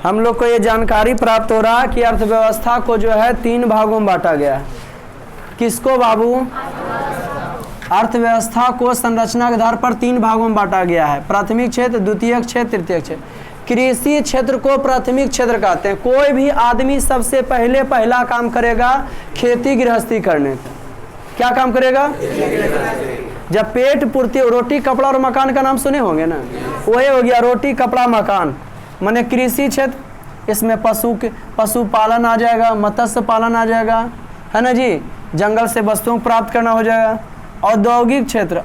हम लोग को ये जानकारी प्राप्त हो रहा है कि अर्थव्यवस्था को जो है 3 भागों में बांटा गया है। किसको बाबू? अर्थव्यवस्था को संरचना के आधार पर 3 भागों में बांटा गया है, प्राथमिक क्षेत्र, द्वितीयक क्षेत्र, तृतीयक क्षेत्र। कृषि क्षेत्र को प्राथमिक क्षेत्र कहते हैं। कोई भी आदमी सबसे पहला काम करेगा खेती गृहस्थी करने का। क्या काम करेगा? जब पेट पूर्ति, रोटी कपड़ा और मकान का नाम सुने होंगे ना, वही हो गया रोटी कपड़ा मकान। माने कृषि क्षेत्र, इसमें पशुपालन आ जाएगा, मत्स्य पालन आ जाएगा, है ना जी, जंगल से वस्तुओं प्राप्त करना हो जाएगा। औद्योगिक क्षेत्र,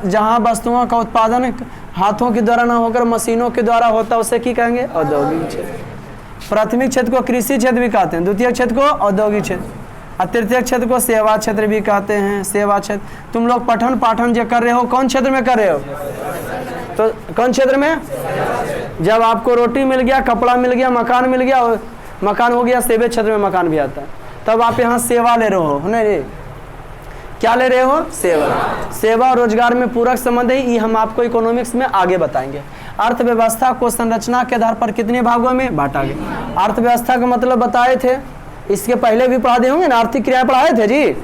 जहाँ वस्तुओं का उत्पादन हाथों के द्वारा ना होकर मशीनों के द्वारा होता है, उसे क्या कहेंगे? औद्योगिक क्षेत्र। प्राथमिक क्षेत्र को कृषि क्षेत्र भी कहते हैं, द्वितीय क्षेत्र को औद्योगिक क्षेत्र, और तृतीय क्षेत्र को सेवा क्षेत्र भी कहते हैं। सेवा क्षेत्र तुम लोग पठन पाठन जो कर रहे हो, कौन क्षेत्र में कर रहे हो? तो कौन क्षेत्र में? जब आपको रोटी मिल गया, कपड़ा मिल गया, मकान मिल गया, मकान हो गया, सेवा क्षेत्र में मकान भी आता है, तब आप यहाँ सेवा ले रहे हो, है ना जी? क्या ले रहे हो? सेवा। सेवा और रोजगार में पूरक संबंध है, ये हम आपको इकोनॉमिक्स में आगे बताएंगे। अर्थव्यवस्था को संरचना के आधार पर कितने भागों में बांटा गया? अर्थव्यवस्था का मतलब बताए थे, इसके पहले भी पढ़ा दे होंगे ना, आर्थिक क्रिया पढ़ाए थे जी।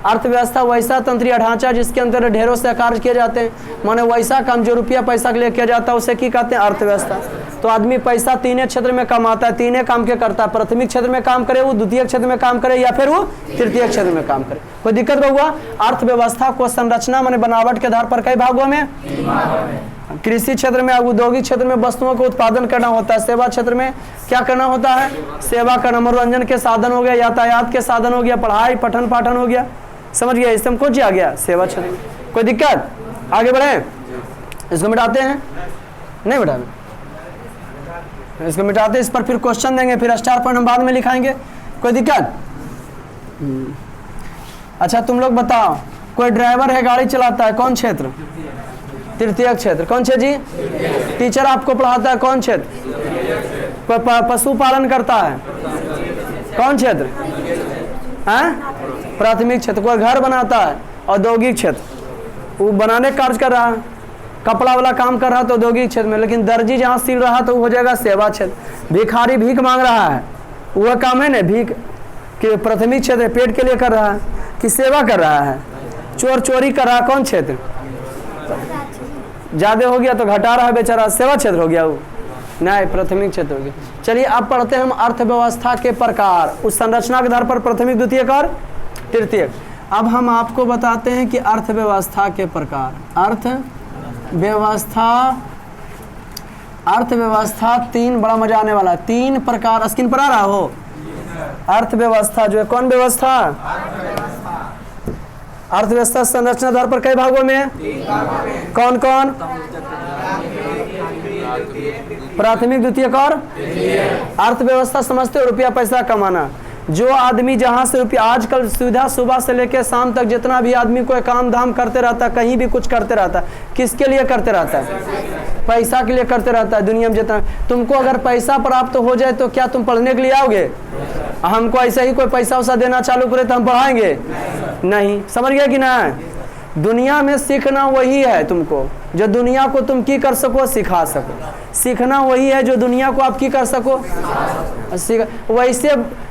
अर्थव्यवस्था वैसा तंत्रीय ढांचा जिसके अंदर ढेरों से कार्य किए जाते हैं, माने वैसा काम जो रुपया पैसा के लिए किया जाता है उसे क्या कहते हैं? अर्थव्यवस्था। तो आदमी पैसा 3 क्षेत्र में कमाता है, 3 काम के करता है। प्राथमिक क्षेत्र में काम करे, वो द्वितीय क्षेत्र में काम करे, या फिर वो तृतीय क्षेत्र में काम करे। कोई दिक्कत हुआ? अर्थव्यवस्था को संरचना माने बनावट के आधार पर कई भागों में? कृषि क्षेत्र में, औद्योगिक क्षेत्र में वस्तुओं को उत्पादन करना होता है। सेवा क्षेत्र में क्या करना होता है? सेवा करना। मनोरंजन के साधन हो गया, यातायात के साधन हो गया, पढ़ाई पठन पाठन हो गया, समझ गया? इससे हमको आ गया सेवा क्षेत्र में। कोई दिक्कत? आगे बढ़े, इसको मिटाते हैं, नहीं मिटा, इसको मिटाते, इस पर फिर क्वेश्चन देंगे, फिर स्टार पॉइंट हम बाद में लिखाएंगे। कोई दिक्कत? अच्छा तुम लोग बताओ, कोई ड्राइवर है, गाड़ी चलाता है, कौन क्षेत्र? तृतीय क्षेत्र। कौन क्षेत्र जी? टीचर आपको पढ़ाता है, कौन क्षेत्र? कोई पशुपालन करता है, कौन क्षेत्र? हैं? प्राथमिक क्षेत्र। कोई घर बनाता है, औद्योगिक क्षेत्र, वो बनाने का कार्य कर रहा है। कपड़ा वाला काम कर रहा है तो औद्योगिक क्षेत्र में, लेकिन दर्जी जहाँ सिल रहा तो वो हो जाएगा सेवा क्षेत्र। भिखारी भीख मांग रहा है, वह काम है ना भीख के, प्राथमिक क्षेत्र पेट के लिए कर रहा है कि सेवा कर रहा है। चोर चोरी कर रहा है, कौन क्षेत्र? ज्यादा हो गया तो घटा रहा है बेचारा, सेवा क्षेत्र हो गया वो, नहीं प्राथमिक क्षेत्र हो गया। चलिए अब पढ़ते हैं हम अर्थव्यवस्था के प्रकार, उस संरचना के आधार पर प्राथमिक, द्वितीयक और तृतीयक। अब हम आपको बताते हैं कि अर्थव्यवस्था के प्रकार। अर्थव्यवस्था 3, बड़ा मजा आने वाला है, 3 प्रकार। स्क्रीन पर आ रहा हो? अर्थव्यवस्था जो है, कौन व्यवस्था? अर्थव्यवस्था संरचना आधार पर कई भागों में? कौन कौन? प्राथमिक, द्वितीयक और अर्थव्यवस्था समझते हो? रुपया पैसा कमाना। जो आदमी जहाँ से रुपया, आजकल सुविधा सुबह से लेकर शाम तक जितना भी आदमी कोई काम धाम करते रहता है, कहीं भी कुछ करते रहता है, किसके लिए करते रहता है? पैसा के लिए करते रहता है। दुनिया में जितना तुमको अगर पैसा प्राप्त हो जाए तो क्या तुम पढ़ने के लिए आओगे? हमको ऐसा ही कोई पैसा वैसा देना चालू करे तो हम पढ़ाएंगे? नहीं। समझ गए कि ना? दुनिया में सीखना वही है तुमको जो दुनिया को तुम की कर सको, सिखा सको। सीखना वही है जो दुनिया को आप की कर सको,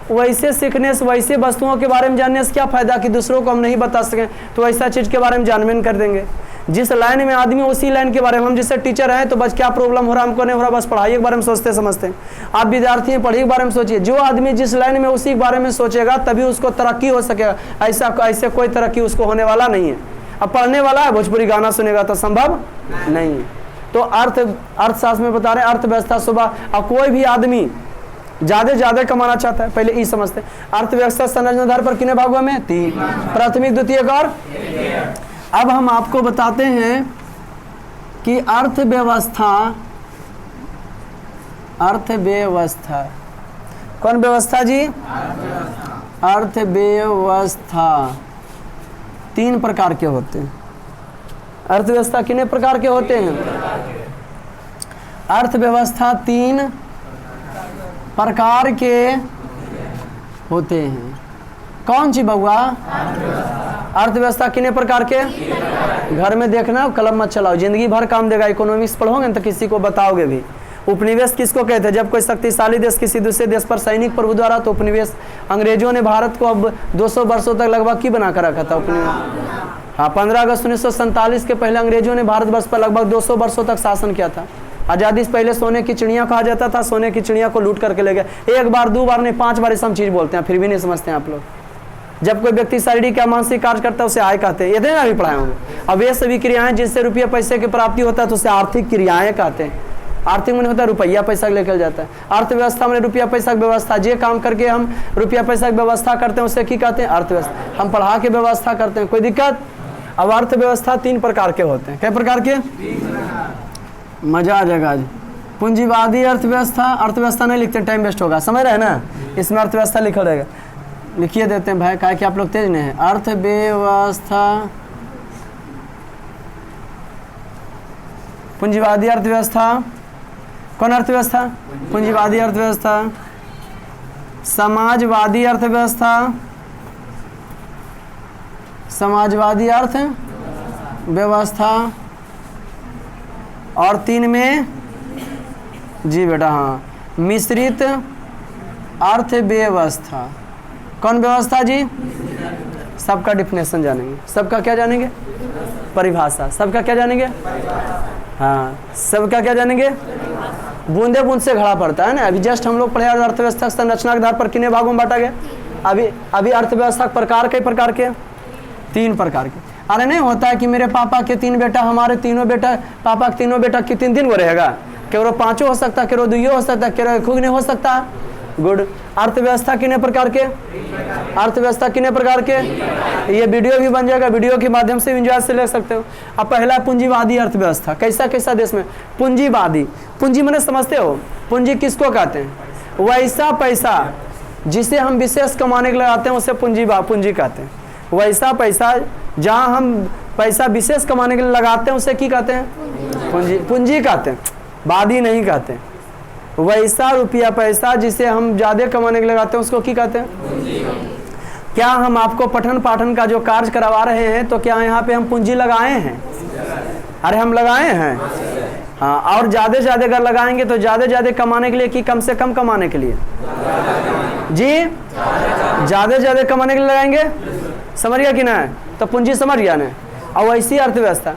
वैसे सीखने से, वैसे वस्तुओं के बारे में जानने से क्या फायदा कि दूसरों को हम नहीं बता सकें, तो ऐसा चीज़ के बारे में जानबेन कर देंगे। जिस लाइन में आदमी उसी लाइन के बारे में, हम जैसे टीचर हैं तो बस क्या प्रॉब्लम हो रहा है हमको नहीं हो रहा, बस पढ़ाई के बारे में सोचते समझते हैं। आप विद्यार्थी हैं, पढ़ाई के बारे में सोचिए। जो आदमी जिस लाइन में उसी के बारे में सोचेगा तभी उसको तरक्की हो सकेगा, ऐसे कोई तरक्की उसको होने वाला नहीं है। अब पढ़ने वाला है, भोजपुरी गाना सुनेगा तो संभव नहीं है। तो अर्थशास्त्र में बता रहे हैं अर्थव्यवस्था सुबह, और कोई भी आदमी ज्यादा कमाना चाहता है, पहले ये समझते हैं। अर्थव्यवस्था संरचना आधार पर कितने भागों में? 3, प्राथमिक, द्वितीयक और। अब हम आपको बताते हैं कि अर्थव्यवस्था कौन व्यवस्था जी? अर्थव्यवस्था 3 प्रकार के होते हैं। अर्थव्यवस्था कितने प्रकार के होते हैं? अर्थव्यवस्था 3 प्रकार के होते हैं। कौन सी बउआ? अर्थव्यवस्था कितने प्रकार के? घर में देखना, कलम मत चलाओ, जिंदगी भर काम देगा। इकोनॉमिक्स पढ़ोगे तो किसी को बताओगे भी। उपनिवेश किसको कहते हैं? जब कोई शक्तिशाली देश किसी दूसरे देश पर सैनिक प्रभु द्वारा, तो उपनिवेश। अंग्रेजों ने भारत को अब 200 वर्षों तक लगभग की बना कर रखा था? उपनिवेश। हाँ, 15 अगस्त 1947 के पहले अंग्रेजों ने भारतवर्ष पर लगभग 200 वर्षों तक शासन किया था। आज़ादी से पहले सोने की चिड़िया कहा जाता था, सोने की चिड़िया को लूट करके ले गए। एक बार, दो बार नहीं, 5 बार ऐसा हम चीज़ बोलते हैं, फिर भी नहीं समझते हैं आप लोग। जब कोई व्यक्ति शारीरिक या मानसिक कार्य करता है उसे आय कहते हैं। ये भी पढ़ाए होंगे। अब ये सभी क्रियाएं जिससे रुपये पैसे की प्राप्ति होता है तो उसे आर्थिक क्रियाएं कहते हैं। आर्थिक में होता है रुपया पैसा लेकर जाता है। अर्थव्यवस्था में रुपया पैसा की व्यवस्था, जे काम करके हम रुपया पैसा की व्यवस्था करते हैं उसे की कहते हैं? अर्थव्यवस्था। हम पढ़ा के व्यवस्था करते हैं, कोई दिक्कत? अब अर्थव्यवस्था 3 प्रकार के होते हैं। कै प्रकार के? मजा आ जाएगा आज। पूंजीवादी अर्थव्यवस्था, अर्थव्यवस्था नहीं लिखते, टाइम वेस्ट होगा, समझ रहे हैं ना? इसमें अर्थव्यवस्था लिखा रहेगा, लिखिए देते हैं भाई, क्या कि आप लोग तेज नहीं है। अर्थव्यवस्था, पूंजीवादी अर्थव्यवस्था। कौन अर्थव्यवस्था? पूंजीवादी अर्थव्यवस्था। समाजवादी अर्थव्यवस्था, समाजवादी अर्थव्यवस्था। और 3 में, जी बेटा हाँ, मिश्रित अर्थव्यवस्था। कौन व्यवस्था जी? सबका डिफिनेशन जानेंगे। सबका क्या जानेंगे? परिभाषा। सबका क्या जानेंगे? हाँ, सबका क्या जानेंगे? बूंदे बूंद से घड़ा पड़ता है ना। अभी जस्ट हम लोग पढ़े अर्थव्यवस्था संरचना के आधार पर कितने भागों में बांटा गया? अभी अर्थव्यवस्था प्रकार, कई प्रकार के? 3 प्रकार के। अरे नहीं होता है कि मेरे पापा के 3 बेटा, हमारे तीनों बेटा, पापा के तीनों बेटा कितने दिन वो रहेगा? केवल 5 हो सकता है, केवल 2 हो सकता है, केवल 1 नहीं हो सकता। गुड। अर्थव्यवस्था कितने प्रकार के? अर्थव्यवस्था कितने प्रकार के? ये वीडियो भी बन जाएगा, वीडियो के माध्यम से एंजॉय से ले सकते हो। अब पहला पूंजीवादी अर्थव्यवस्था। कैसा कैसा देश में? पूंजीवादी। पूंजी मैंने समझते हो? पूंजी किसको कहते हैं? वैसा पैसा जिसे हम विशेष कमाने के लिए लगाते हैं उसे पूंजी कहते हैं। वैसा पैसा जहाँ हम पैसा विशेष कमाने के लिए लगाते हैं उसे की कहते हैं? पूंजी कहते हैं, वादी नहीं कहते। वैसा रुपया पैसा जिसे हम ज़्यादा कमाने के लिए लगाते हैं उसको की कहते हैं? क्या हम आपको पठन पाठन का जो कार्य करवा रहे हैं तो क्या यहाँ पे हम पूंजी लगाए हैं? अरे हम लगाए हैं। हाँ, और ज़्यादा अगर लगाएंगे तो ज़्यादा कमाने के लिए कि कम से कम कमाने के लिए? जी, ज़्यादा कमाने के लिए लगाएंगे। समझ गया कि ना? तो पूंजी समझ गया ना? और वैसी अर्थव्यवस्था,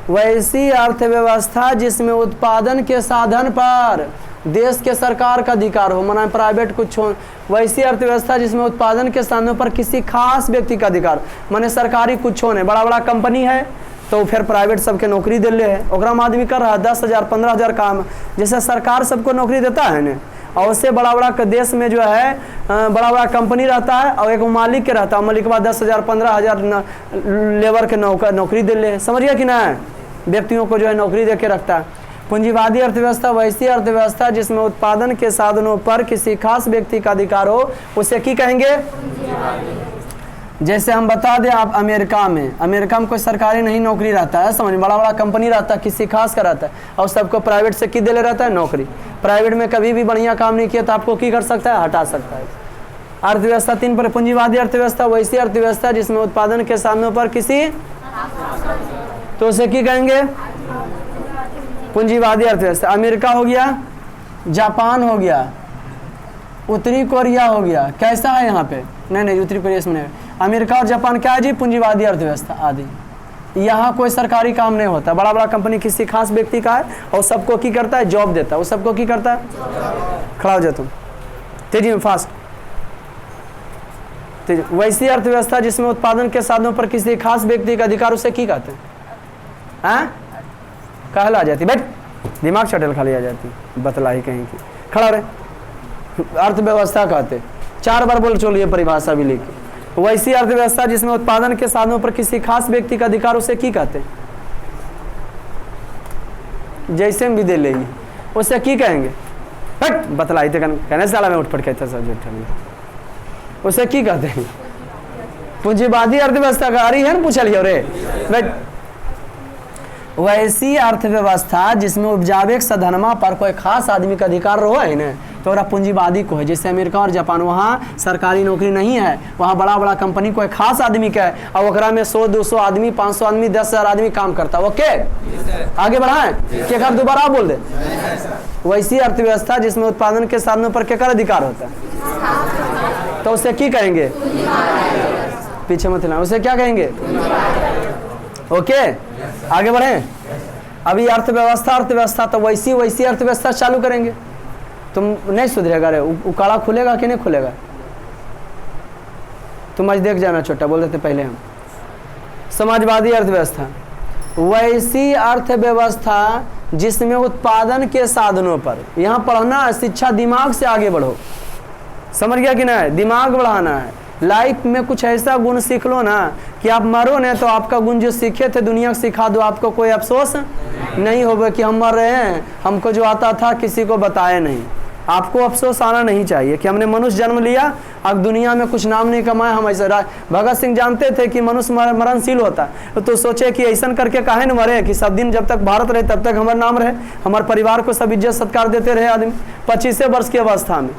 वैसी अर्थव्यवस्था जिसमें उत्पादन के साधन पर देश के सरकार का अधिकार हो, माना प्राइवेट कुछ हो। वैसी अर्थव्यवस्था जिसमें उत्पादन के साधनों पर किसी खास व्यक्ति का अधिकार, माने सरकारी कुछ हो नहीं। बड़ा कंपनी है तो फिर प्राइवेट सबके नौकरी दे ले है, ओकरा में आदमी कर रहा है 10,000 15,000 काम, जैसे सरकार सबको नौकरी देता है ना। और उससे बड़ा देश में जो है बड़ा कंपनी रहता है और एक मालिक के रहता है, मालिक के बाद 10,000 15,000 लेबर के नौकरी दे ले। समझ गया कि ना? व्यक्तियों को जो है नौकरी दे के रखता है। पूंजीवादी अर्थव्यवस्था वैसी अर्थव्यवस्था जिसमें उत्पादन के साधनों पर किसी खास व्यक्ति का अधिकार हो, उसे की कहेंगे? जैसे हम बता दें, आप अमेरिका में कोई सरकारी नहीं नौकरी रहता है, समझ, बड़ा कंपनी रहता है, किसी खास का रहता है, और सबको प्राइवेट से की दे ले रहता है नौकरी। प्राइवेट में कभी भी बढ़िया काम नहीं किया तो आपको की कर सकता है? हटा सकता है। अर्थव्यवस्था 3 पर। पूंजीवादी अर्थव्यवस्था वैसी अर्थव्यवस्था जिसमें उत्पादन के साधनों पर किसी, तो उसे की कहेंगे? पूंजीवादी अर्थव्यवस्था। अमेरिका हो गया, जापान हो गया, उत्तरी कोरिया हो गया। कैसा है यहाँ पे? नहीं, उत्तरी कोरिया इसमें नहीं। अमेरिका और जापान क्या है जी? पूंजीवादी अर्थव्यवस्था आदि। यहाँ कोई सरकारी काम नहीं होता, बड़ा कंपनी किसी खास व्यक्ति का है और सबको की करता है? जॉब देता है। वो सबको की करता है? खड़ा हो जाओ तुम तेजी में, फास्ट तेजी। वैसी अर्थव्यवस्था जिसमें उत्पादन के साधनों पर किसी खास व्यक्ति का अधिकार, उसे की कहते हैं? कहला जाती, बैठ, दिमाग चटेल खाली आ जाती, बतलाई कहीं की। खड़ा रहे। अर्थव्यवस्था कहते, 4 बार बोल चलिए, परिभाषा भी लिखी। वैसी अर्थव्यवस्था जिसमें उत्पादन के साधनों पर किसी खास व्यक्ति का अधिकार, उसे की कहते हैं? जैसे हम भी दे लेंगे उसे की कहेंगे? हट, बतलाई थे कहने साला में उठ पट कहता सब, उसे की कहते हैं? पूंजीवादी अर्थव्यवस्था का रही है ना, पूछलिए रे बैठ। वैसी अर्थव्यवस्था जिसमें उपजावे साधनमा पर कोई खास आदमी का अधिकार रहो है ना, तो वह पूंजीवादी को है। जैसे अमेरिका और जापान, वहाँ सरकारी नौकरी नहीं है, वहाँ बड़ा बड़ा कंपनी कोई खास आदमी का है और ओकरा में 100-200 आदमी, 500 आदमी, 10,000 आदमी काम करता है। ओके, आगे बढ़ाएं क्या दोबारा बोल दे। वैसी अर्थव्यवस्था जिसमें उत्पादन के साधनों पर क्या अधिकार होता है, तो उसे क्या कहेंगे, पीछे मत हिलाएं, उसे क्या कहेंगे। ओके, आगे बढ़ें। अभी अर्थव्यवस्था तो वैसी अर्थव्यवस्था चालू करेंगे। तुम नहीं सुधरेगा रे, उकाड़ा खुलेगा कि नहीं खुलेगा, तुम आज देख जाना। छोटा बोल देते पहले हम। समाजवादी अर्थव्यवस्था, वैसी अर्थव्यवस्था जिसमें उत्पादन के साधनों पर, यहाँ पढ़ना शिक्षा दिमाग से आगे बढ़ो, समझ गया कि नहीं, दिमाग बढ़ाना है। लाइफ में कुछ ऐसा गुण सीख लो ना कि आप मरो ना तो आपका गुण जो सीखे थे दुनिया को सिखा दो, आपको कोई अफसोस नहीं होगा कि हम मर रहे हैं, हमको जो आता था किसी को बताया नहीं। आपको अफसोस आना नहीं चाहिए कि हमने मनुष्य जन्म लिया, अब दुनिया में कुछ नाम नहीं कमाया। हम ऐसा, भगत सिंह जानते थे कि मनुष्य मरणशील होता है, तो सोचे कि ऐसा करके काहे न मरे कि सब दिन जब तक भारत रहे तब तक हमारा नाम रहे, हमारे परिवार को सब इज्जत सत्कार देते रहे। आदमी 25 वर्ष की अवस्था में,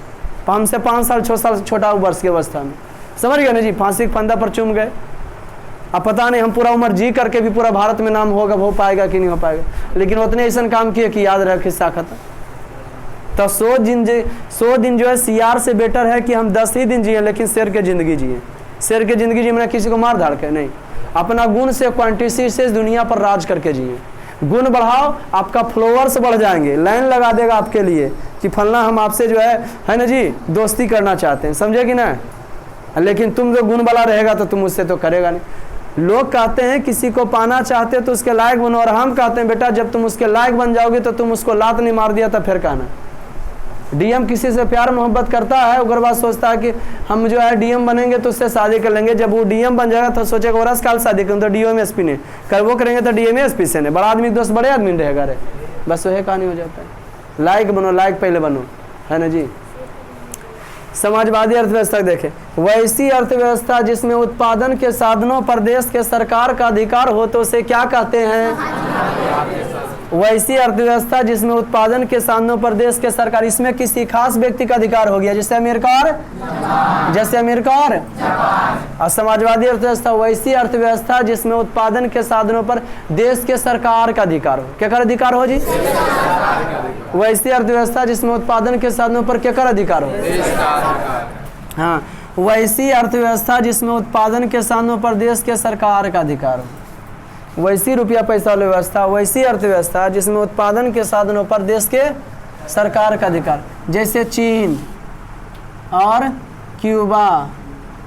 हमसे 5 साल 6 साल छोटा वर्ष की अवस्था में, समझ गए ना जी, फांसी के फंदा पर चूम गए। अब पता नहीं हम पूरा उम्र जी करके भी पूरा भारत में नाम होगा, हो पाएगा कि नहीं हो पाएगा, लेकिन उतने ऐसा काम किए कि याद रखे साखत। तो 100 दिन जो है CR से बेटर है कि हम 10 ही दिन जिए लेकिन शेर के ज़िंदगी जिए। शेर के ज़िंदगी जी मैंने किसी को मार धाड़ के नहीं, अपना गुण से, क्वांटिटी से दुनिया पर राज करके जिए। गुण बढ़ाओ, आपका फॉलोअर्स बढ़ जाएंगे, लाइन लगा देगा आपके लिए कि फलना हम आपसे जो है ना जी दोस्ती करना चाहते हैं, समझे कि ना। लेकिन तुम जो गुण वाला रहेगा तो तुम उससे तो करेगा नहीं। लोग कहते हैं किसी को पाना चाहते तो उसके लायक बनो, और हम कहते हैं बेटा जब तुम उसके लायक बन जाओगे तो तुम उसको लात नहीं मार दिया तो फिर कहना। डीएम किसी से प्यार मोहब्बत करता है, उगर बाद सोचता है कि हम जो है डीएम बनेंगे तो उससे शादी कर लेंगे। जब वो डीएम बन जाएगा तो सोचेगा वरस काल शादी करूँ, तो डीएमएसपी ने कर वो करेंगे तो डीएमएसपी से ने बड़ा आदमी दोस्त बड़े आदमी रहेगा रे, बस वही कहानी हो जाता है। लायक बनो, लायक पहले बनो, है ना जी। समाजवादी अर्थव्यवस्था देखें, वैसी अर्थव्यवस्था जिसमें उत्पादन के साधनों पर देश के सरकार का अधिकार हो तो उसे क्या कहते हैं। वैसी अर्थव्यवस्था जिसमें उत्पादन के साधनों पर देश के सरकार, इसमें किसी खास व्यक्ति का अधिकार हो गया, जैसे अमेरिका और समाजवादी अर्थव्यवस्था, वैसी अर्थव्यवस्था जिसमें उत्पादन के साधनों पर देश के सरकार का अधिकार हो। क्या कर अधिकार हो जी, वैसी अर्थव्यवस्था जिसमें उत्पादन के साधनों पर क्या कर अधिकार हो। हाँ, वैसी अर्थव्यवस्था जिसमें उत्पादन के साधनों पर देश के सरकार का अधिकार हो। वैसी रुपया पैसा वाली व्यवस्था, वैसी अर्थव्यवस्था जिसमें उत्पादन के साधनों पर देश के सरकार का अधिकार, जैसे चीन और क्यूबा।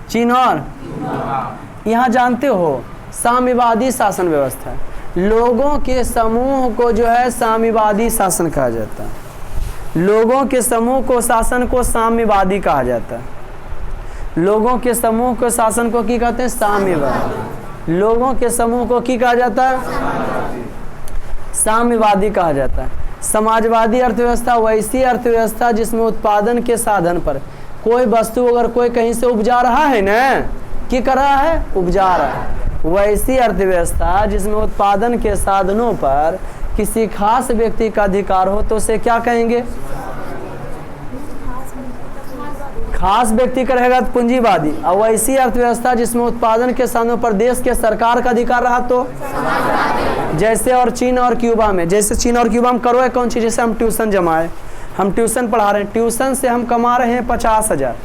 चीन और यहाँ जानते हो साम्यवादी शासन व्यवस्था, लोगों के समूह को जो है साम्यवादी शासन कहा जाता है। लोगों के समूह को शासन को साम्यवादी कहा जाता है। लोगों के समूह को शासन को क्या कहते हैं, साम्यवादी। लोगों के समूह को क्या कहा जाता है, साम्यवादी कहा जाता है। समाजवादी अर्थव्यवस्था, वैसी अर्थव्यवस्था जिसमें उत्पादन के साधन पर कोई वस्तु अगर कोई कहीं से उपजा रहा है ना, क्या कर रहा है, उपजा रहा है, वैसी अर्थव्यवस्था जिसमें उत्पादन के साधनों पर किसी खास व्यक्ति का अधिकार हो तो उसे क्या कहेंगे, खास व्यक्ति का रहेगा तो पूंजीवादी। और वैसी अर्थव्यवस्था जिसमें उत्पादन के साधनों पर देश के सरकार का अधिकार रहा तो जैसे और चीन और क्यूबा में, जैसे चीन और क्यूबा में करो है कौन सी, जैसे हम ट्यूशन जमाए, हम ट्यूशन पढ़ा रहे हैं, ट्यूशन से हम कमा रहे हैं 50,000,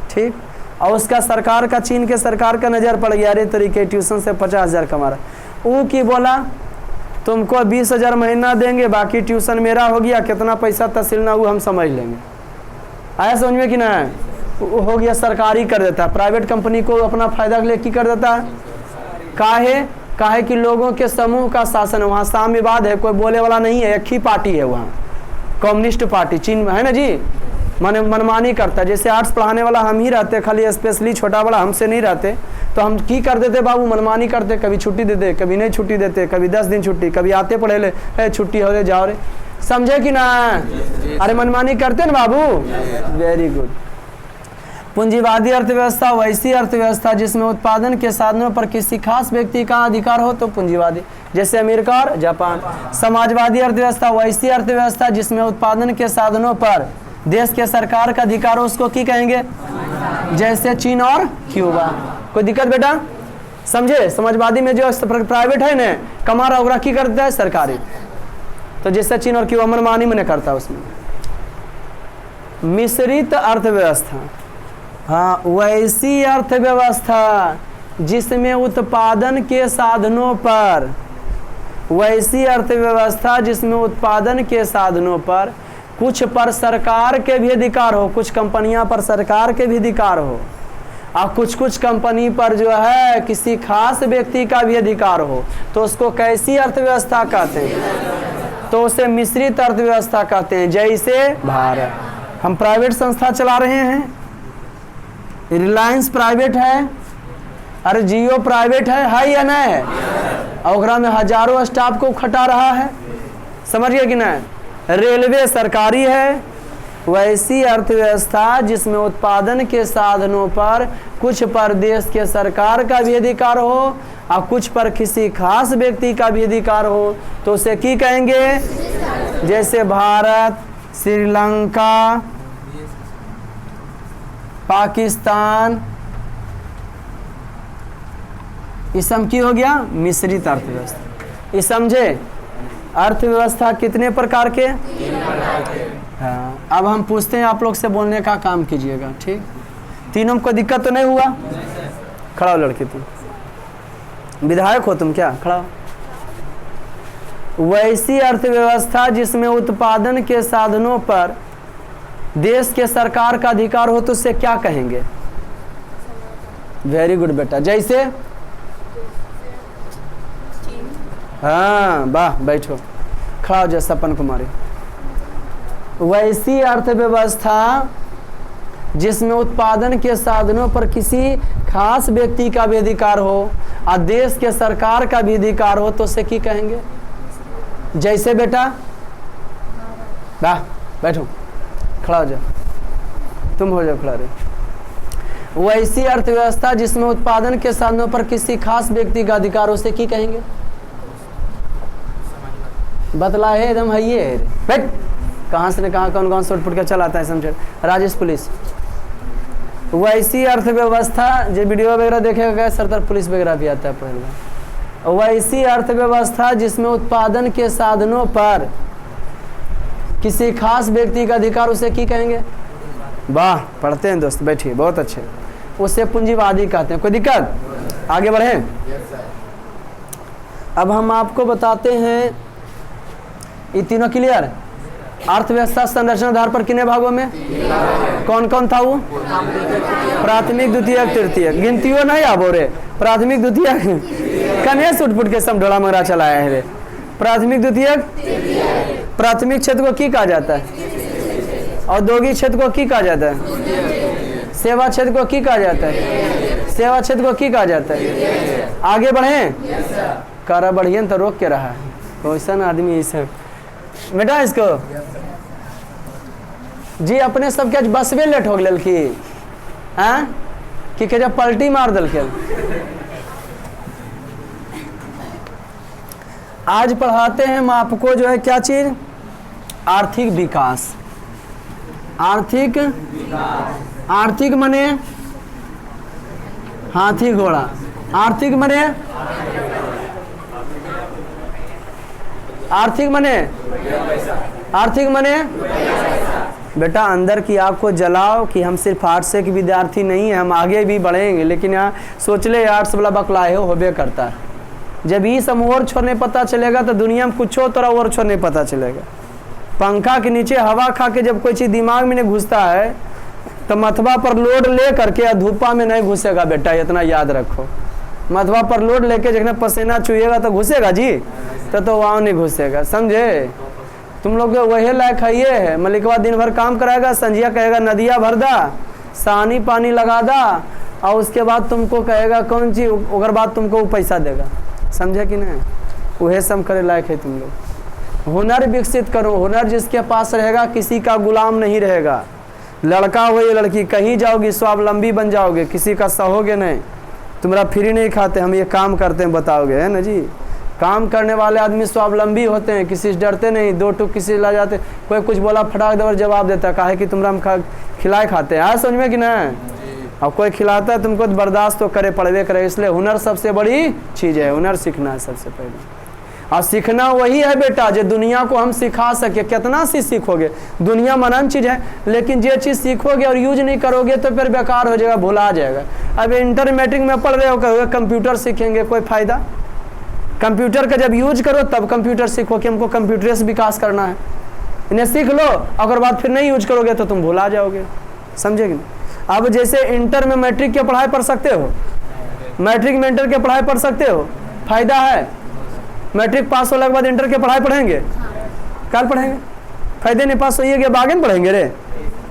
ठीक, और उसका सरकार का, चीन के सरकार का नज़र पड़ गया, अरे तरीके ट्यूशन से 50,000 कमा रहा, वो की बोला तुमको 20,000 महीना देंगे, बाकी ट्यूशन मेरा हो गया, कितना पैसा तहसील ना वो हम समझ लेंगे। आया समझ में कि ना, हो गया सरकारी कर देता है, प्राइवेट कंपनी को अपना फायदा के लिए की कर देता है। काहे कि लोगों के समूह का शासन, वहाँ साम्यवाद है, कोई बोले वाला नहीं है, एक ही पार्टी है वहाँ, कम्युनिस्ट पार्टी चीन में है ना जी, माने मनमानी करता है। जैसे आर्ट्स पढ़ाने वाला हम ही रहते, खाली स्पेशली छोटा बड़ा हमसे नहीं रहते, तो हम की कर देते बाबू, मनमानी करते, कभी छुट्टी देते, कभी नहीं छुट्टी देते, कभी 10 दिन छुट्टी, कभी आते पढ़े ले, है छुट्टी हो रे जाओ रे, समझे कि ना, अरे मनमानी करते ना बाबू, वेरी गुड। पूंजीवादी अर्थव्यवस्था, वैसी अर्थव्यवस्था जिसमें उत्पादन के साधनों पर किसी खास व्यक्ति का अधिकार हो तो पूंजीवादी, जैसे अमेरिका और जापान। समाजवादी अर्थव्यवस्था, वैसी अर्थव्यवस्था जिसमें उत्पादन के साधनों पर देश के सरकार का अधिकार हो उसको की कहेंगे, जैसे चीन और क्यूबा। कोई दिक्कत बेटा? समझे? समाजवादी में जो प्राइवेट है ना, कमा रहा होगा की करता है सरकारी, तो जैसे चीन और क्यूबा मनमानी मैंने करता है उसमें। मिश्रित अर्थव्यवस्था, हाँ वैसी अर्थव्यवस्था जिसमें उत्पादन के साधनों पर, वैसी अर्थव्यवस्था जिसमें उत्पादन के साधनों पर कुछ पर सरकार के भी अधिकार हो, कुछ कंपनियां पर सरकार के भी अधिकार हो, और कुछ कुछ कंपनी पर जो है किसी खास व्यक्ति का भी अधिकार हो, तो उसको कैसी अर्थव्यवस्था कहते हैं? तो उसे मिश्रित अर्थव्यवस्था कहते हैं। जैसे भारत, हम प्राइवेट संस्था चला रहे हैं, रिलायंस प्राइवेट है, अरे जियो प्राइवेट है या नहीं है? और में हजारों स्टाफ को खटा रहा है, समझिए कि नहीं? रेलवे सरकारी है। वैसी अर्थव्यवस्था जिसमें उत्पादन के साधनों पर कुछ पर देश के सरकार का भी अधिकार हो और कुछ पर किसी खास व्यक्ति का भी अधिकार हो, तो उसे की कहेंगे? जैसे भारत, श्रीलंका, पाकिस्तान, ये सब की हो गया मिश्रित अर्थव्यवस्था। ये समझे? अर्थव्यवस्था कितने प्रकार के? हाँ, अब हम पूछते हैं, आप लोग से बोलने का काम कीजिएगा, ठीक? तीनों को दिक्कत तो नहीं हुआ? खड़ा हो लड़की, तुम विधायक हो तुम क्या? खड़ा हो। वैसी अर्थव्यवस्था जिसमें उत्पादन के साधनों पर देश के सरकार का अधिकार हो, तो उससे क्या कहेंगे? वेरी गुड बेटा। जैसे? हाँ वाह, बैठो, खड़ा हो जाए सपन कुमारी। वैसी अर्थव्यवस्था जिसमें उत्पादन के साधनों पर किसी खास व्यक्ति का भी अधिकार हो और देश के सरकार का भी अधिकार हो, तो उसे की कहेंगे? जैसे बेटा? वाह, बैठो, खड़ा हो जाओ, तुम हो जाओ खड़ा रहे। वैसी अर्थव्यवस्था जिसमें उत्पादन के साधनों पर किसी खास व्यक्ति का अधिकार हो, उसे की कहेंगे? बतला है एकदम है ये बैठ, कहाँ से कहाँ कौन कौन से उठ के चलाता है, समझे? राजेश पुलिस। वैसी अर्थव्यवस्था, जो वीडियो वगैरह देखेगा सरदार पुलिस वगैरह भी आता है पहले। वैसी अर्थव्यवस्था जिसमें उत्पादन के साधनों पर किसी खास व्यक्ति का अधिकार, उसे की कहेंगे? वाह, पढ़ते हैं दोस्त, बैठिए, बहुत अच्छे। उसे पूंजीवादी कहते हैं। कोई दिक्कत? आगे बढ़े। अब हम आपको बताते हैं, ये तीनों क्लियर? अर्थव्यवस्था संरचना आधार पर कितने भागों में? कौन कौन था वो? प्राथमिक, द्वितीयक, तृतीयक। गिनतियों नहीं आबो रे। प्राथमिक, द्वितीयक, कन्हे सुटपुट के सब ढोला मंगरा चलाया है रे। प्राथमिक, द्वितीयक, प्राथमिक क्षेत्र को की कहा जाता है? औद्योगिक क्षेत्र को की कहा जाता है? सेवा क्षेत्र को की कहा जाता है? सेवा क्षेत्र को की कहा जाता है? आगे बढ़े, करा बढ़िया तो रोक के रहा है, वैसा आदमी इसे बेटा इसको जी अपने सब के बसवे लेट हो गल कि जब पलटी मार दल के। आज पढ़ाते हैं हम आपको जो है क्या चीज? आर्थिक विकास। आर्थिक, आर्थिक मने हाथी घोड़ा, आर्थिक मने, आर्थिक मने, आर्थिक मने बेटा अंदर की आग को जलाओ कि हम सिर्फ आर्ट्स के विद्यार्थी नहीं हैं, हम आगे भी बढ़ेंगे, लेकिन यहाँ सोच ले आर्ट्स वाला बकलाए हो बे करता है। जब ये सब और छोड़ नहीं पता चलेगा तो दुनिया में कुछ हो तरह और छोड़ नहीं पता चलेगा। पंखा के नीचे हवा खा के जब कोई चीज़ दिमाग में नहीं घुसता है तो मथवा पर लोड ले करके धूपा में नहीं घुसेगा बेटा, इतना याद रखो। मथवा पर लोड लेके जखने पसीना चुएगा तो घुसेगा जी, तो वहाँ नहीं घुसेगा, समझे? तुम लोग वही लायक है, ये है मलिकवा दिन भर काम कराएगा, संजिया कहेगा नदिया भर दा, सानी पानी लगा दा, और उसके बाद तुमको कहेगा कौन चीज, अगर बाद तुमको पैसा देगा, समझे कि नहीं? वही सब करे लायक है तुम लोग। हुनर विकसित करो, हुनर जिसके पास रहेगा किसी का गुलाम नहीं रहेगा। लड़का हो या लड़की, कहीं जाओगी स्वावलंबी बन जाओगे, किसी का सहोगे नहीं। तुम्हारा फ्री नहीं खाते, हम ये काम करते हैं बताओगे, है ना जी? काम करने वाले आदमी स्वावलंबी होते हैं, किसी से डरते नहीं, दो टूक किसी से ला जाते, कोई कुछ बोला फटाक दवर जवाब देता, काहे कि तुमरा हम खिलाए खाते हैं, समझ में कि नहीं। और कोई खिलाता है तुमको तो बर्दाश्त तो करे पड़वे करे। इसलिए हुनर सबसे बड़ी चीज़ है, हुनर सीखना है सबसे पहले। और सीखना वही है बेटा जो दुनिया को हम सिखा सके। कितना सी सीखोगे, दुनिया मनन चीज़ है, लेकिन जो चीज़ सीखोगे और यूज नहीं करोगे तो फिर बेकार हो जाएगा, भुला जाएगा। अब इंटर मैट्रिक में पढ़ रहे हो, कहोगे कंप्यूटर सीखेंगे, कोई फ़ायदा। कंप्यूटर का जब यूज करो तब कंप्यूटर सीखो कि हमको कंप्यूटर से विकास करना है, इन्हें सीख लो, अगर बाद फिर नहीं यूज करोगे तो तुम भुला जाओगे, समझे कि नहीं। अब जैसे इंटर में मैट्रिक की पढ़ाई पढ़ सकते हो, मैट्रिक में इंटर की पढ़ाई पढ़ सकते हो, फायदा है। मैट्रिक पास होने के बाद इंटर की पढ़ाई पढ़ेंगे, कल पढ़ेंगे, फायदे नहीं, पास होइए बागे में पढ़ेंगे रे,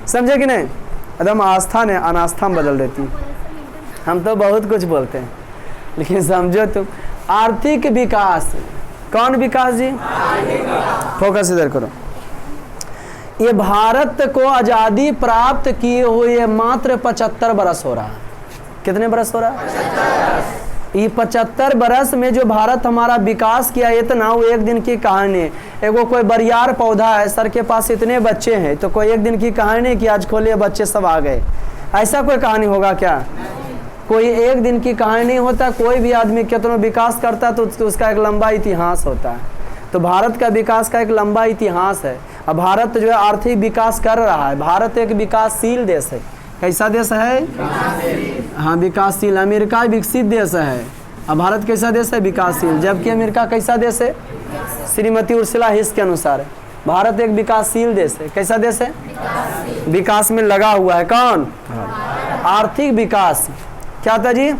समझे कि नहीं। एकदम आस्था ने अनास्था में बदल देती। हम तो बहुत कुछ बोलते हैं, लेकिन समझो तुम आर्थिक विकास, कौन विकास जी, फोकस इधर करो। ये भारत को आज़ादी प्राप्त किए हुए मात्र 75 बरस हो रहा है। कितने बरस हो रहा है? ये 75 बरस में जो भारत हमारा विकास किया, इतना वो एक दिन की कहानी है। एगो कोई बरियार पौधा है, सर के पास इतने बच्चे हैं, तो कोई एक दिन की कहानी नहीं कि आज खोले बच्चे सब आ गए, ऐसा कोई कहानी होगा क्या? कोई एक दिन की कहानी नहीं होता। कोई भी आदमी कितना विकास करता है तो उसका एक लंबा इतिहास होता है। तो भारत का विकास का एक लंबा इतिहास है। अब भारत जो है आर्थिक विकास कर रहा है। भारत एक विकासशील देश है। कैसा देश है? हाँ, विकासशील। अमेरिका विकसित देश है, अब भारत कैसा देश है? विकासशील। जबकि अमेरिका कैसा देश है? श्रीमती उर्सुला हिस के अनुसार भारत एक विकासशील देश है। कैसा देश है? विकास में लगा हुआ है। कौन? आर्थिक विकास। क्या था जी?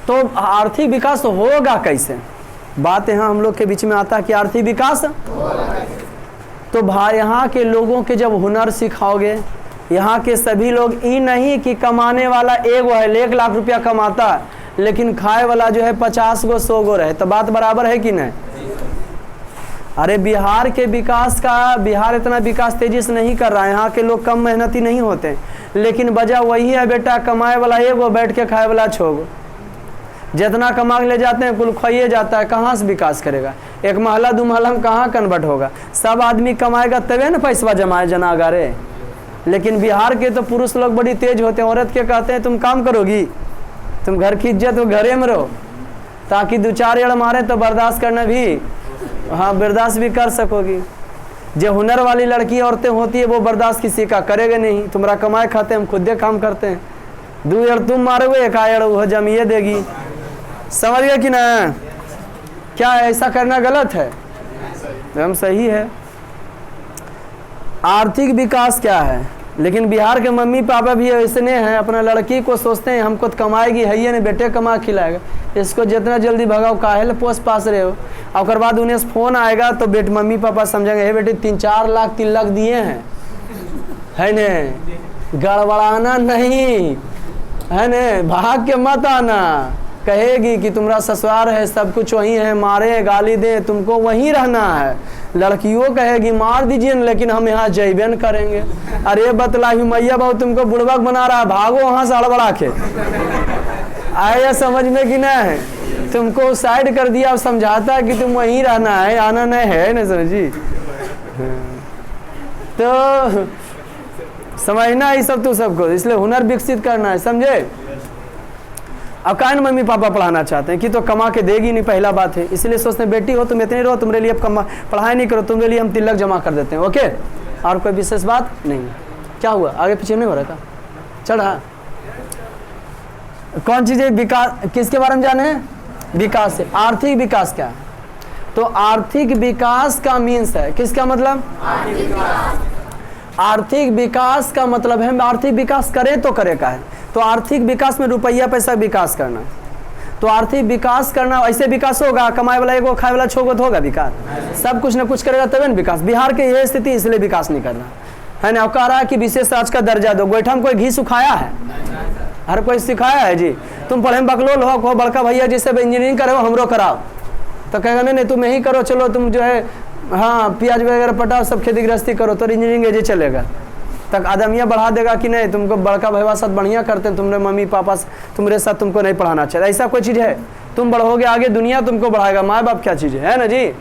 तो आर्थिक विकास होगा कैसे? बात यहाँ हम लोग के बीच में आता है कि आर्थिक विकास तो भाई यहाँ के लोगों के जब हुनर सिखाओगे, यहाँ के सभी लोग ये नहीं कि कमाने वाला एक है, 1 लाख रुपया कमाता है, लेकिन खाए वाला जो है 50 गो 100 गो रहे, तो बात बराबर है कि नहीं? अरे बिहार के विकास का, बिहार इतना विकास तेजी से नहीं कर रहा है, यहाँ के लोग कम मेहनती नहीं होते, लेकिन वजह वही है बेटा, कमाए वाला एक गो, बैठ के खाए वाला 6 गो। जितना कमा के ले जाते हैं कुल खाइए जाता है, कहाँ से विकास करेगा? एक महला 2 महला में कहाँ कन्वर्ट होगा? सब आदमी कमाएगा तबे ना पैसा जमाए जनागा रे। लेकिन बिहार के तो पुरुष लोग बड़ी तेज होते हैं, औरत के कहते हैं तुम काम करोगी, तुम घर की इज्जत तो घरे में रहो, ताकि 2-4 एड़ मारे तो बर्दाश्त करना भी, हाँ बर्दाश्त भी कर सकोगी। जो हुनर वाली लड़की औरतें होती है वो बर्दाश्त किसी का करेगा नहीं। तुम्हारा कमाए खाते हम खुद काम करते हैं, 2 एड़ तुम मारोगे, 1 एड़ वो जमिए देगी। समझ गए कि ना? क्या ऐसा करना गलत है? एकदम सही है। आर्थिक विकास क्या है? लेकिन बिहार के मम्मी पापा भी ऐसे हैं, अपना लड़की को सोचते हैं हमको तो कमाएगी है ये नहीं, बेटे कमा खिलाएगा, इसको जितना जल्दी भगाओ, काहे पोस पास रहे हो। और बाद उन्हें फ़ोन आएगा तो बेटे मम्मी पापा समझेंगे हे बेटे 3-4 लाख 3 लाख दिए हैं, है न, गड़बड़ाना नहीं है न, भाग के मत आना। कहेगी कि तुम्हारा ससुराल है, सब कुछ वहीं है, मारे गाली दे, तुमको वहीं रहना है। लड़कियों कहेगी मार दीजिए न, लेकिन हम यहाँ जैबे न करेंगे। अरे बतलाही मैया बहु तुमको बुड़बक बना रहा है, भागो वहाँ से हड़बड़ा के। आया समझ में कि नहीं? तुमको साइड कर दिया, अब समझाता है कि तुम वहीं रहना है, आना नहीं है न, समझी? तो समझना ही सब तो सबको, इसलिए हुनर विकसित करना है, समझे? अब कान मम्मी पापा पढ़ाना चाहते हैं कि तो कमा के देगी नहीं, पहला बात है, इसलिए सोचते हैं बेटी हो तुम इतने रहो, तुम्हारे लिए अब पढ़ाई नहीं करो, तुम्हारे लिए हम तिलक जमा कर देते हैं। ओके, और कोई विशेष बात नहीं। क्या हुआ? आगे पीछे नहीं हो रहा था? चढ़ा कौन चीज़ें विकास, किसके बारे में जाने? विकास है। आर्थिक विकास क्या है? तो आर्थिक विकास का मीन्स है, किसका मतलब? आर्थिक विकास का मतलब है आर्थिक विकास करें तो करे का है। तो आर्थिक विकास में रुपया पैसा विकास करना। तो आर्थिक विकास करना, ऐसे विकास होगा कमाए वाला एगो खाए वाला 6 गो तो होगा विकास? सब कुछ ना कुछ करेगा तभी ना विकास। बिहार की यह स्थिति, इसलिए विकास नहीं कर रहा है ना। कह रहा है कि विशेष राज्य का दर्जा दो। गोईठा में कोई घी सुखाया है? हर कोई सिखाया है जी? तुम पढ़े में बकलोल हो, बड़का भैया जिससे इंजीनियरिंग करे हो हमरो कराओ, तो कहेगा नहीं तुम यही करो, चलो तुम जो है हाँ प्याज वगैरह पटाओ, सब खेती गृहस्थी करो, तो इंजीनियरिंग एजे चलेगा। तक आदमिया बढ़ा देगा कि नहीं तुमको बड़का भैया साथ बढ़िया करते हैं, तुम्हारे मम्मी पापा तुम्हारे साथ तुमको नहीं पढ़ाना चाहिए, ऐसा कोई चीज़ है? तुम बढ़ोगे आगे, दुनिया तुमको बढ़ाएगा। माँ बाप क्या चीज़ है ना जी।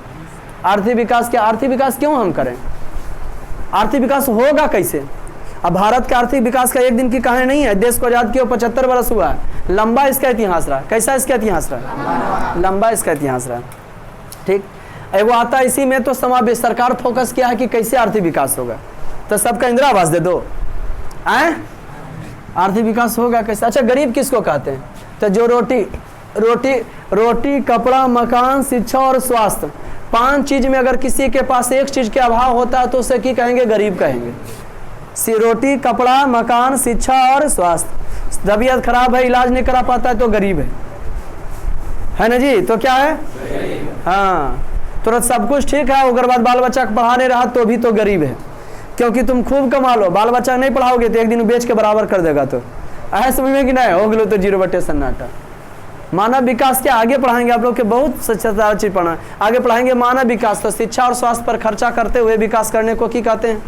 आर्थिक विकास क्या, आर्थिक विकास क्यों हम करें? आर्थिक विकास होगा कैसे? अब भारत का आर्थिक विकास का एक दिन की कहानी नहीं है। देश को आज़ाद किए 75 वर्ष हुआ है, लंबा इसका इतिहास रहा। कैसा इसका इतिहास रहा? लंबा इसका इतिहास रहा। ठीक, वो आता इसी में तो समावेश। सरकार फोकस किया है कि कैसे आर्थिक विकास होगा, तो सबका इंदिरा आवास दे दो, आर्थिक विकास होगा कैसे? अच्छा, गरीब किसको कहते हैं? तो जो रोटी कपड़ा मकान शिक्षा और स्वास्थ्य, 5 चीज में अगर किसी के पास एक चीज के अभाव होता है तो उसे की कहेंगे? गरीब कहेंगे। रोटी कपड़ा मकान शिक्षा और स्वास्थ्य। तबीयत खराब है, इलाज नहीं करा पाता है तो गरीब है ना जी। तो क्या है? हाँ, तुरंत सब कुछ ठीक है, अगर बाद बाल बच्चा पढ़ा नहीं रहा तो भी तो गरीब है। क्योंकि तुम खूब कमा लो, बाल बच्चा नहीं पढ़ाओगे तो एक दिन बेच के बराबर कर देगा। तो ऐसा समझ में कि नहीं हो गलो तो 0 सन्नाटा। मानव विकास के आगे पढ़ाएंगे आप लोग के बहुत सच्चा चीज पढ़ना आगे पढ़ाएंगे। मानव विकास तो शिक्षा और स्वास्थ्य पर खर्चा करते हुए विकास करने को की कहते हैं?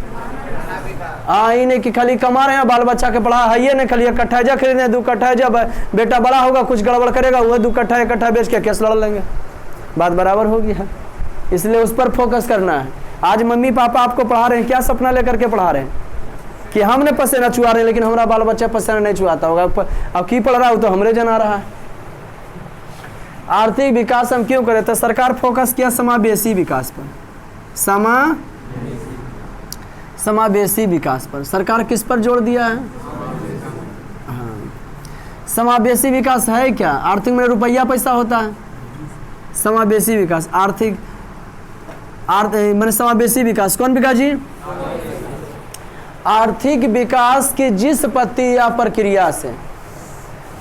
ही नहीं कि खाली कमा रहे हैं, बाल बच्चा के पढ़ा है ये नहीं, खाली 1 कट्ठा जा खरीदे 2 कट्ठा। जब बेटा बड़ा होगा कुछ गड़बड़ करेगा, वह 2 कट्ठा 1 कट्ठा बेच के केस लड़ लेंगे, बात बराबर होगी है। इसलिए उस पर फोकस करना है। आज मम्मी पापा आपको पढ़ा रहे हैं, क्या सपना लेकर के पढ़ा रहे हैं कि हमने पसीना चुहा रहे हैं, लेकिन हमारा बाल बच्चा पसीना नहीं चुहाता होगा। अब की पढ़ रहा हो तो हमरे जना रहा है। आर्थिक विकास हम क्यों करें? तो सरकार फोकस किया समावेशी विकास पर। समावेशी विकास पर सरकार किस पर जोर दिया है? हाँ, समावेशी विकास है क्या? आर्थिक में रुपया पैसा होता है। समावेशी विकास मैंने समावेशी विकास कौन विकास जी? आर्थिक विकास की जिस पद्धति या प्रक्रिया से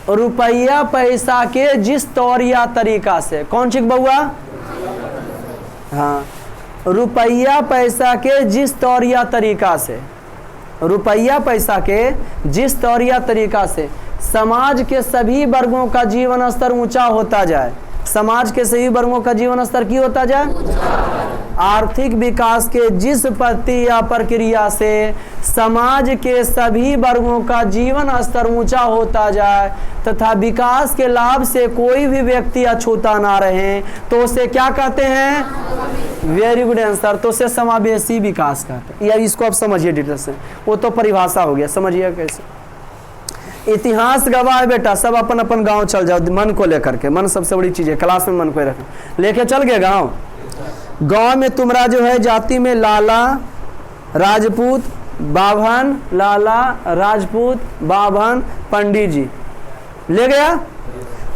रुपया पैसा के जिस तौर या तरीका से, कौन सी बउआ? हाँ, रुपया पैसा के जिस तौर या तरीका से, रुपया पैसा के जिस तौर या तरीका से समाज के सभी वर्गों का जीवन स्तर ऊंचा होता जाए। समाज के सभी वर्गों का जीवन स्तर की होता जाए। आर्थिक विकास के जिस पद्धति या प्रक्रिया से समाज के सभी वर्गों का जीवन स्तर ऊंचा होता जाए तथा विकास के लाभ से कोई भी व्यक्ति अछूता ना रहे, तो उसे क्या कहते हैं? Very good answer. तो उसे समावेशी विकास कहते हैं। या इसको आप समझिए डिटेल से, वो तो परिभाषा हो गया, समझिए कैसे। इतिहास गवाह है बेटा, सब अपन अपन गांव चल जाओ मन को लेकर के। मन सबसे बड़ी चीज है, क्लास में मन को रखें, लेके चल गए गांव। गांव में तुम्हारा जो है जाति में लाला राजपूत बाभन, लाला राजपूत बाभन पंडित जी ले गया।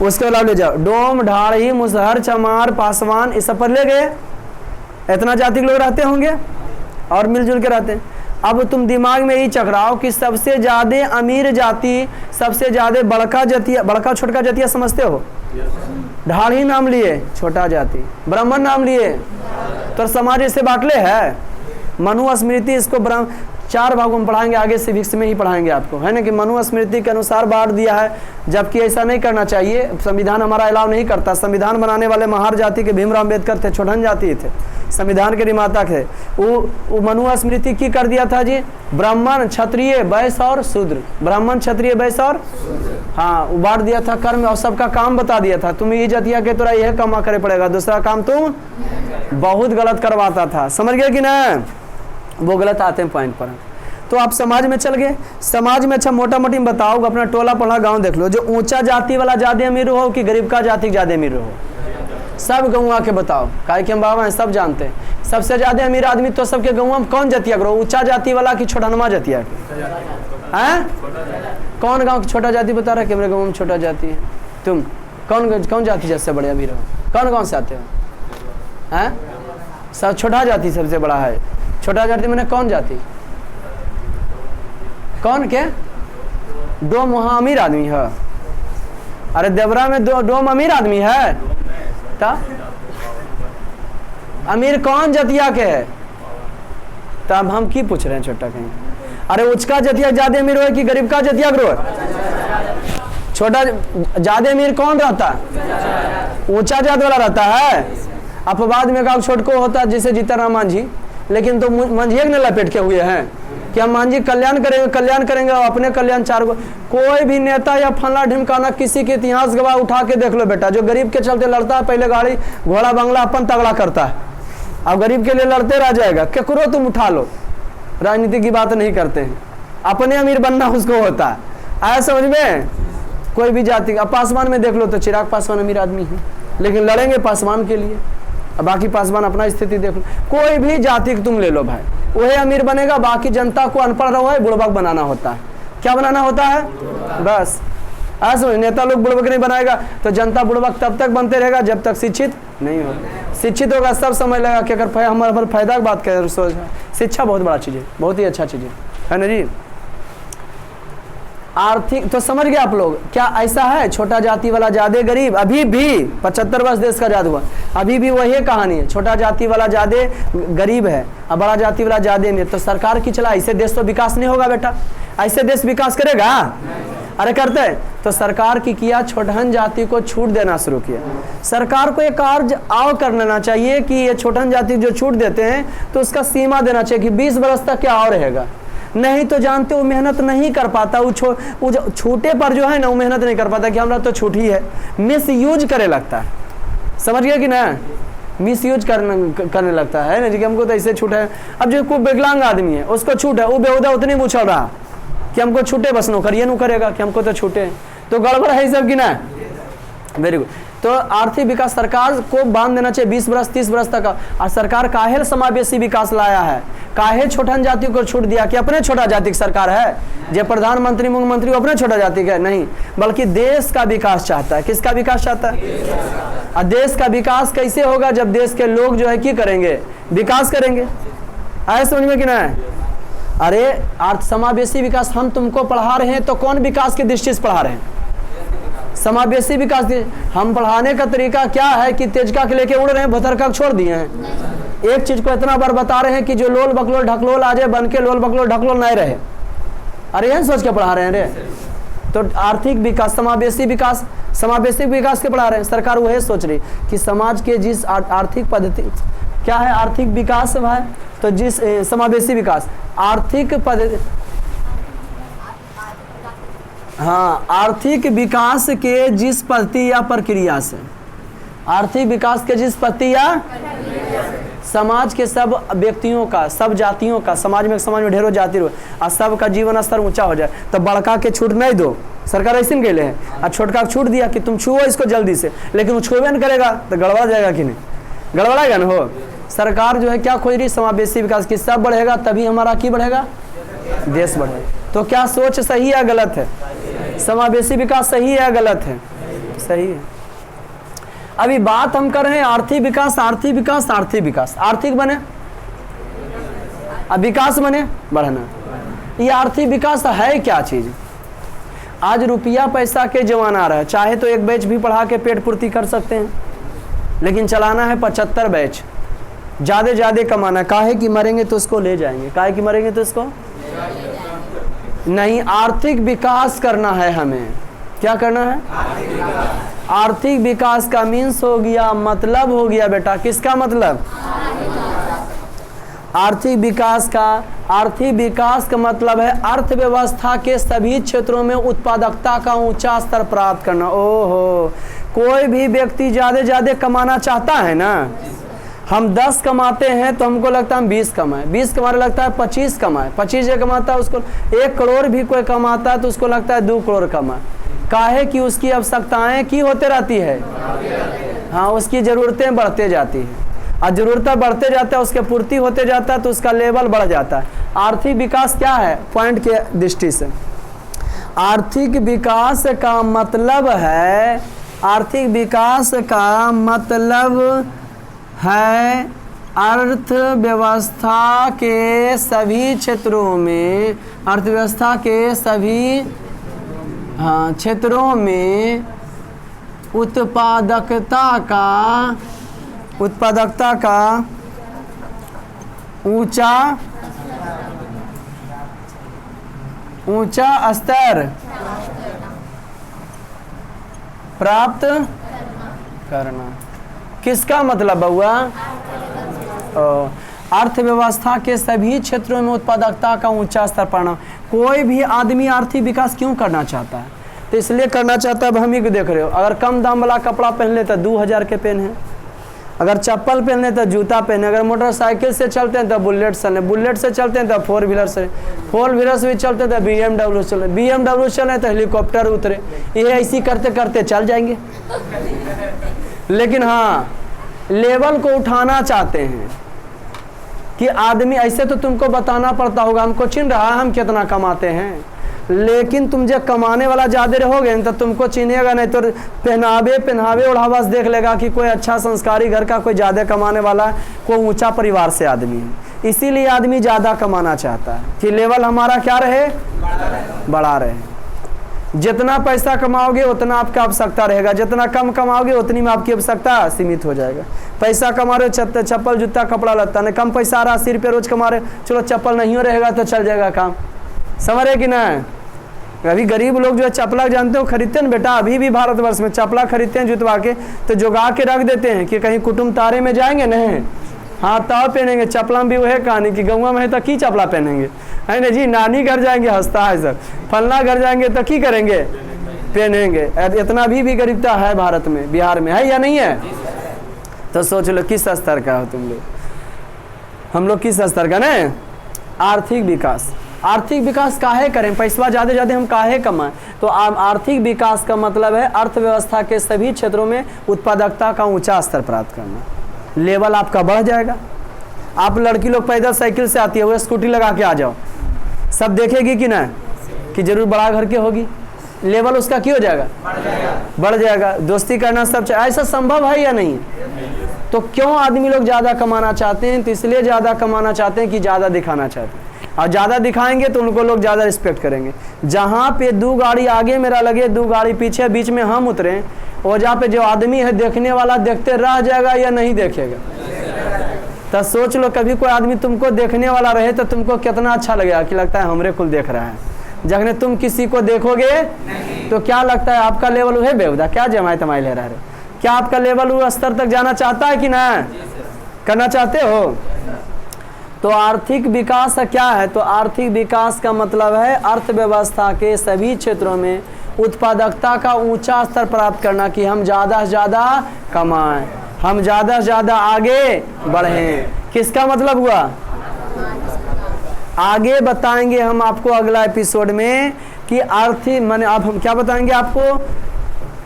उसके अलावा ले जाओ डोम ढाढ़ी मुसहर चमार पासवान, इस सब पर ले गए। इतना जाति के लोग रहते होंगे और मिलजुल के रहते हैं। अब तुम दिमाग में यही चकराओ कि सबसे ज्यादा अमीर जाति, सबसे ज्यादा बड़का जातिया, बड़का छोटका जातिया समझते हो? ढाढ़ी नाम लिए छोटा जाति, ब्राह्मण नाम लिए तो समाज इससे बाटले है। मनु स्मृति इसको 4 भागों में पढ़ाएंगे, आगे सिविक्स में ही पढ़ाएंगे आपको, है ना, कि मनु स्मृति के अनुसार बांट दिया है, जबकि ऐसा नहीं करना चाहिए। संविधान हमारा अलाउ नहीं करता। संविधान बनाने वाले महार जाति के भीमराव अम्बेडकर थे, छोटन जाति थे, संविधान के निर्माता थे। वो मनु स्मृति की कर दिया था जी? ब्राह्मण क्षत्रिय वैश्य और शूद्र, ब्राह्मण क्षत्रिय वैश्य और हाँ, वो बांट दिया था कर्म और सबका काम बता दिया था। तुम ये जातिया के तोरा यह कमा करे पड़ेगा, दूसरा काम तुम बहुत गलत करवाता था। समझ गए कि ना? वो गलत आते हैं पॉइंट पर। तो आप समाज में चल गए। समाज में अच्छा मोटा मोटी बताओ, अपना टोला पढ़ा गांव देख लो, जो ऊंचा जाति वाला ज्यादा अमीर हो कि गरीब का जाति ज्यादा अमीर हो? सब गौवा के बताओ, काहे कि हम बाबा हैं, सब जानते हैं। सबसे ज्यादा अमीर आदमी तो सबके गौवा में कौन जातिया करो? ऊंचा जाति वाला कि छोटनमा जातिया? हैं? कौन गाँव की छोटा जाति बता रहा है कि मेरे गाँव में छोटा जाति है? तुम कौन जाति जैसे बड़े अमीर हो? कौन गाँव से आते हो? हैं? सब छोटा जाति सबसे बड़ा है। छोटा जाति मैंने कौन जाति? कौन के? डोम वहाँ अमीर आदमी है। अरे देवरा में डोम अमीर आदमी है। ता अमीर कौन जतिया के है? तब हम की पूछ रहे हैं छोटा कहीं? अरे उचका जतिया ज्यादा अमीर हो कि गरीब का जतिया ग्रो? छोटा ज्यादा अमीर कौन रहता है? ऊंचा जात वाला रहता है। अपवाद में का छोटको होता है जैसे जीतन राम मांझी, लेकिन तो मंझिए ने लपेट के हुए हैं। कि हम मान जी कल्याण करेंगे और अपने कल्याण चार को। कोई भी नेता या फला ढिमकाना किसी के इतिहास गवाह उठा के देख लो बेटा, जो गरीब के चलते लड़ता है पहले गाड़ी घोड़ा बंगला अपन तगड़ा करता है, अब गरीब के लिए लड़ते रह जाएगा। केकरो तुम उठा लो, राजनीति की बात नहीं करते हैं, अपने अमीर बनना उसको होता है, आया समझ में। कोई भी जाति, अब पासवान में देख लो तो चिराग पासवान अमीर आदमी है, लेकिन लड़ेंगे पासवान के लिए। अब बाकी पासवान अपना स्थिति देख लो, कोई भी जाति तुम ले लो भाई, वही अमीर बनेगा, बाकी जनता को अनपढ़ रहो है बुड़बक बनाना होता है। क्या बनाना होता है? बस ऐसा नेता लोग बुड़बक नहीं बनाएगा तो जनता बुड़बक तब तक बनते रहेगा जब तक शिक्षित नहीं होगा। शिक्षित होगा सब समझ लेगा कि अगर हमारे फायदा की बात करें, शिक्षा बहुत बड़ा चीज़ है, बहुत ही अच्छा चीज़ है ना जी। आर्थिक तो समझ गए आप लोग, क्या ऐसा है छोटा जाति वाला ज्यादा गरीब? अभी भी 75 वर्ष देश का आजाद हुआ, अभी भी वही कहानी है, छोटा जाति वाला ज्यादा गरीब है और बड़ा जाति वाला ज्यादा अमीर। तो सरकार की चला, ऐसे देश तो विकास नहीं होगा बेटा, ऐसे देश विकास करेगा? अरे करते हैं। तो सरकार की किया, छोटहन जाति को छूट देना शुरू किया। सरकार को एक कार्य आव कर लेना चाहिए कि ये छोटहन जाति जो छूट देते हैं तो उसका सीमा देना चाहिए कि 20 वर्ष तक क्या और रहेगा, नहीं तो जानते वो मेहनत नहीं कर पाता, वो छूटे पर जो है ना वो मेहनत नहीं कर पाता कि हमारा तो छूट ही है, मिस यूज करे लगता है। समझ गया कि ना, मिस यूज करने लगता है ना जी, कि हमको तो ऐसे छूट है। अब जो कोई विकलांग आदमी है उसको छूट है, वो बेहुदा उतनी पूछल रहा कि हमको छूटे, बस नौकरियाँ नहीं करेगा कि हमको तो छूटे, तो गड़बड़ है सब कि ना। Very good. तो आर्थिक विकास सरकार को बांध देना चाहिए 20 वर्ष 30 वर्ष तक। और सरकार काहे समावेशी विकास लाया है, काहे छोटन जाति को छूट दिया कि अपने छोटा जाति की सरकार है, जो प्रधानमंत्री मुख्यमंत्री अपने छोटा जाति का नहीं, बल्कि देश का विकास चाहता है। किसका विकास चाहता है? और देश का विकास कैसे होगा? जब देश के लोग जो है क्या करेंगे, विकास करेंगे। आए समझ में कि ना? अरे अर्थ समावेशी विकास हम तुमको पढ़ा रहे हैं तो कौन विकास की दृष्टि से पढ़ा रहे हैं? समावेशी विकास। हम पढ़ाने का तरीका क्या है कि तेजका के लेके उड़ रहे हैं, भतरका छोड़ दिए हैं। एक चीज को इतना बार बता रहे हैं कि जो लोल बकलोल ढकलोल आ जाए बन के लोल बकलोल ढकलोल नहीं रहे। अरे यही सोच के पढ़ा रहे हैं रे। तो आर्थिक विकास, समावेशी विकास के पढ़ा रहे हैं। सरकार वही सोच रही कि समाज के जिस आर्थिक पद्धति क्या है, आर्थिक विकास भाई, तो जिस समावेशी विकास आर्थिक पद्धति, हाँ, आर्थिक विकास के जिस पद्धति या प्रक्रिया से, आर्थिक विकास के जिस पद्धति या समाज के सब व्यक्तियों का, सब जातियों का, समाज में ढेरों जाति और सबका जीवन स्तर ऊंचा हो जाए, तो बड़का के छूट नहीं दो। सरकार ऐसे नहीं कहले है, और छोटका छूट दिया कि तुम छुओ इसको जल्दी से, लेकिन वो छुएबे नहीं करेगा तो गड़बड़ा जाएगा कि नहीं? गड़बड़ाएगा ना हो। सरकार जो है क्या खोज रही? समावेशी विकास की, सब बढ़ेगा तभी हमारा की बढ़ेगा, देश बढ़ेगा। तो क्या सोच सही है गलत है? समावेशी विकास सही है गलत है? सही है। अभी बात हम कर रहे हैं आर्थिक विकास, आर्थिक विकास, आर्थिक विकास। आर्थिक बने अब विकास बने बढ़ना। ये आर्थिक विकास है क्या चीज? आज रुपया पैसा के जमाना आ रहा है, चाहे तो एक बैच भी पढ़ा के पेट पूर्ति कर सकते हैं, लेकिन चलाना है 75 बैच, ज्यादा कमाना। काहे कि मरेंगे तो उसको ले जाएंगे, काहे कि मरेंगे तो इसको नहीं। आर्थिक विकास करना है हमें। क्या करना है? आर्थिक विकास का मीन्स हो गया, मतलब हो गया बेटा, किसका मतलब? आर्थिक विकास का मतलब है अर्थव्यवस्था के सभी क्षेत्रों में उत्पादकता का ऊंचा स्तर प्राप्त करना। ओहो, कोई भी व्यक्ति ज्यादा कमाना चाहता है ना। हम 10 कमाते हैं तो हमको लगता है हम 20 कमाए, 20 कमाने लगता है 25 कमाए, 25 जो कमाता है उसको 1 करोड़ भी कोई कमाता है तो उसको लगता है 2 करोड़ कमाए। काहे कि उसकी आवश्यकताएं की होते रहती है, हाँ, उसकी ज़रूरतें बढ़ते जाती हैं, और ज़रूरतें बढ़ते जाता है, उसके पूर्ति होते जाता है तो उसका लेवल बढ़ जाता है। आर्थिक विकास क्या है? पॉइंट के दृष्टि से आर्थिक विकास का मतलब है, आर्थिक विकास का मतलब है अर्थव्यवस्था के सभी क्षेत्रों में, अर्थव्यवस्था के सभी क्षेत्रों में उत्पादकता का ऊंचा स्तर प्राप्त करना। किसका मतलब हुआ? अर्थव्यवस्था के सभी क्षेत्रों में उत्पादकता का ऊंचा स्तर पाना। कोई भी आदमी आर्थिक विकास क्यों करना चाहता है? तो इसलिए करना चाहता है, अब हम ही को देख रहे हो, अगर कम दाम वाला कपड़ा पहन ले तो 2000 के पेन है, अगर चप्पल पहने तो जूता पहने, अगर मोटरसाइकिल से चलते हैं तो बुलेट से, बुलेट से चलते हैं तो 4 व्हीलर से, 4 व्हीलर से भी चलते हैं तो BMW चले, BMW चले तो हेलीकॉप्टर उतरे, ये ऐसी करते करते चल जाएंगे। लेकिन हाँ, लेवल को उठाना चाहते हैं कि आदमी, ऐसे तो तुमको बताना पड़ता होगा, हमको चिन्ह रहा है हम कितना कमाते हैं, लेकिन तुम जब कमाने वाला ज़्यादा रहोगे तो तुमको चिन्हेगा नहीं, तो पहनावे ओढ़ावा देख लेगा कि कोई अच्छा संस्कारी घर का, कोई ज़्यादा कमाने वाला, कोई ऊंचा परिवार से आदमी है। इसीलिए आदमी ज़्यादा कमाना चाहता है कि लेवल हमारा क्या रहे, बढ़ा रहे। जितना पैसा कमाओगे उतना आपका आवश्यकता रहेगा, जितना कम कमाओगे उतनी में आपकी आवश्यकता सीमित हो जाएगा। पैसा कमा रहे हो, चप्पल जूता कपड़ा लगता नहीं, कम पैसा आ रहा, 80 रुपये रोज कमा रहे, चलो चप्पल नहीं हो रहेगा तो चल जाएगा काम, समझ रहे कि ना? अभी गरीब लोग जो है चपला जानते हो खरीदते हैं बेटा, अभी भी भारतवर्ष में चपला खरीदते हैं जुतवा के, तो जोगा के रख देते हैं कि कहीं कुटुंब तारे में जाएंगे नहीं, हाँ तब पहनेंगे। चपला में भी वही कहानी कि गाँव में है तो की चपला पहनेंगे, है ना जी, नानी घर जाएंगे हंसता है सर, फलना घर जाएंगे तो की करेंगे, पहनेंगे। इतना भी गरीबता है भारत में, बिहार में है या नहीं है? तो सोच लो किस स्तर का हो तुम लोग, हम लोग किस स्तर का ना। आर्थिक विकास, आर्थिक विकास काहे करें, पैसा ज़्यादा ज़्यादा हम काहे कमाएं? तो आर्थिक विकास का मतलब है अर्थव्यवस्था के सभी क्षेत्रों में उत्पादकता का ऊंचा स्तर प्राप्त करना। लेवल आपका बढ़ जाएगा। आप लड़की लोग पैदल साइकिल से आती है, वो स्कूटी लगा के आ जाओ, सब देखेगी कि ना कि जरूर बड़ा घर के होगी, लेवल उसका क्यों हो जाएगा, बढ़ जाएगा। दोस्ती करना सब ऐसा संभव है या नहीं? तो क्यों आदमी लोग ज़्यादा कमाना चाहते हैं? तो इसलिए ज़्यादा कमाना चाहते हैं कि ज़्यादा दिखाना चाहते हैं, और ज़्यादा दिखाएंगे तो उनको लोग ज़्यादा रिस्पेक्ट करेंगे। जहाँ पे 2 गाड़ी आगे मेरा लगे, 2 गाड़ी पीछे, बीच में हम उतरें, और जहाँ पे जो आदमी है देखने वाला देखते रह जाएगा या नहीं देखेगा? तो सोच लो, कभी कोई आदमी तुमको देखने वाला रहे तो तुमको कितना अच्छा लगेगा कि लगता है हमरे कुल देख रहा है। जखने तुम किसी को देखोगे तो क्या लगता है आपका लेवल है बेहुदा, क्या जमाई तमाई ले रहा है, क्या आपका लेवल वो स्तर तक जाना चाहता है कि ना, करना चाहते हो? तो आर्थिक विकास क्या है? तो आर्थिक विकास का मतलब है अर्थव्यवस्था के सभी क्षेत्रों में उत्पादकता का ऊंचा स्तर प्राप्त करना, कि हम ज़्यादा से ज़्यादा कमाएं, हम ज़्यादा से ज़्यादा आगे बढ़ें। किसका मतलब हुआ? आगे बताएंगे हम आपको अगला एपिसोड में कि आर्थिक माने, अब हम क्या बताएंगे आपको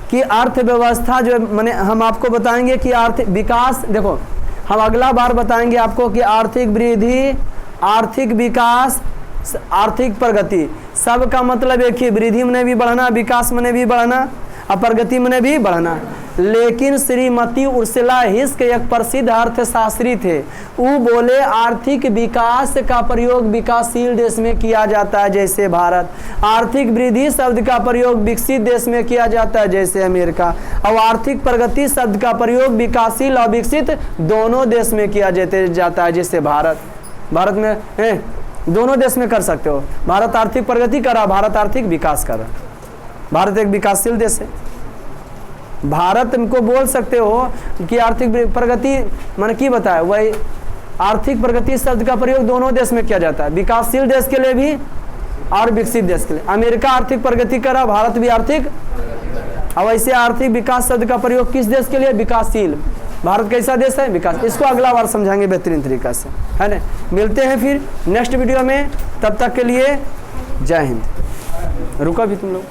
कि अर्थव्यवस्था जो माने, हम आपको बताएंगे कि आर्थिक विकास, देखो हम अगला बार बताएंगे आपको कि आर्थिक वृद्धि, आर्थिक विकास, आर्थिक प्रगति, सब का मतलब एक ही, वृद्धि में भी बढ़ना, विकास में भी बढ़ना और प्रगति में भी बढ़ना। लेकिन श्रीमती उर्सुला हिस्क एक प्रसिद्ध अर्थशास्त्री थे, वो बोले आर्थिक विकास का प्रयोग विकासशील देश में किया जाता है जैसे भारत, आर्थिक वृद्धि शब्द का प्रयोग विकसित देश में किया जाता है जैसे अमेरिका, और आर्थिक प्रगति शब्द का प्रयोग विकासशील और विकसित दोनों देश में किया जाता है जैसे भारत। भारत में दोनों देश में कर सकते हो, भारत आर्थिक प्रगति कर रहा, भारत आर्थिक विकास कर रहा। भारत एक विकासशील देश है। भारत को बोल सकते हो कि आर्थिक प्रगति मैंने की बताया, वही आर्थिक प्रगति शब्द का प्रयोग दोनों देश में किया जाता है, विकासशील देश के लिए भी और विकसित देश के लिए। अमेरिका आर्थिक प्रगति कर रहा, भारत भी आर्थिक, और वैसे आर्थिक विकास शब्द का प्रयोग किस देश के लिए? विकासशील। भारत कैसा देश है? विकास। इसको अगला बार समझाएंगे बेहतरीन तरीका से, है ना। मिलते हैं फिर नेक्स्ट वीडियो में, तब तक के लिए जय हिंद। रुका भी तुम लोग।